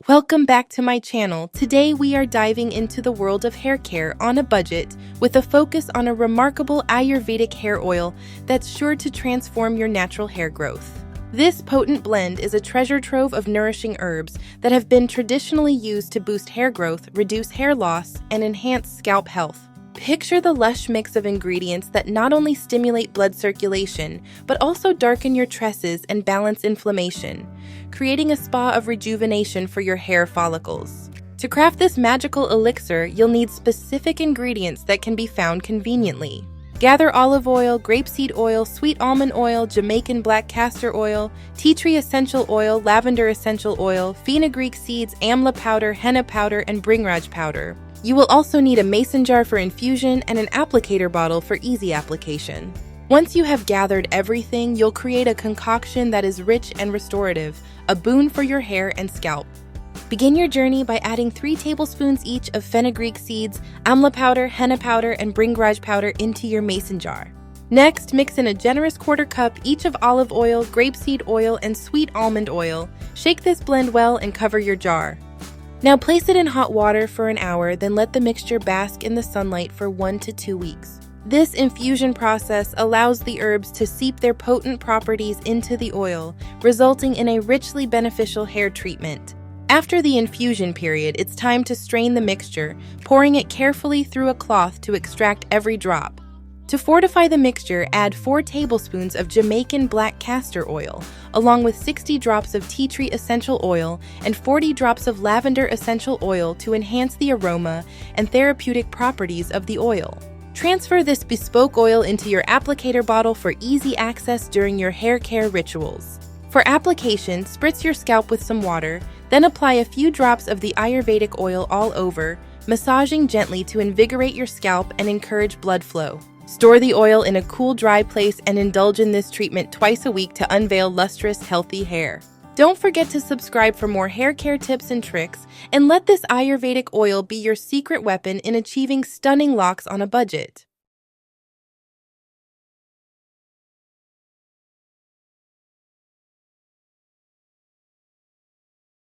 Welcome back to my channel. Today we are diving into the world of hair care on a budget with a focus on a remarkable Ayurvedic hair oil that's sure to transform your natural hair growth. This potent blend is a treasure trove of nourishing herbs that have been traditionally used to boost hair growth, reduce hair loss, and enhance scalp health. Picture the lush mix of ingredients that not only stimulate blood circulation, but also darken your tresses and balance inflammation, creating a spa of rejuvenation for your hair follicles. To craft this magical elixir, you'll need specific ingredients that can be found conveniently. Gather olive oil, grapeseed oil, sweet almond oil, Jamaican black castor oil, tea tree essential oil, lavender essential oil, fenugreek seeds, amla powder, henna powder, and bhringraj powder. You will also need a mason jar for infusion and an applicator bottle for easy application. Once you have gathered everything, you'll create a concoction that is rich and restorative, a boon for your hair and scalp. Begin your journey by adding 3 tablespoons each of fenugreek seeds, amla powder, henna powder, and bhringraj powder into your mason jar. Next, mix in a generous 1/4 cup each of olive oil, grapeseed oil, and sweet almond oil. Shake this blend well and cover your jar. Now place it in hot water for an hour, then let the mixture bask in the sunlight for 1 to 2 weeks. This infusion process allows the herbs to seep their potent properties into the oil, resulting in a richly beneficial hair treatment. After the infusion period, it's time to strain the mixture, pouring it carefully through a cloth to extract every drop. To fortify the mixture, add 4 tablespoons of Jamaican black castor oil, along with 60 drops of tea tree essential oil and 40 drops of lavender essential oil to enhance the aroma and therapeutic properties of the oil. Transfer this bespoke oil into your applicator bottle for easy access during your hair care rituals. For application, spritz your scalp with some water, then apply a few drops of the Ayurvedic oil all over, massaging gently to invigorate your scalp and encourage blood flow. Store the oil in a cool, dry place and indulge in this treatment twice a week to unveil lustrous, healthy hair. Don't forget to subscribe for more hair care tips and tricks, and let this Ayurvedic oil be your secret weapon in achieving stunning locks on a budget.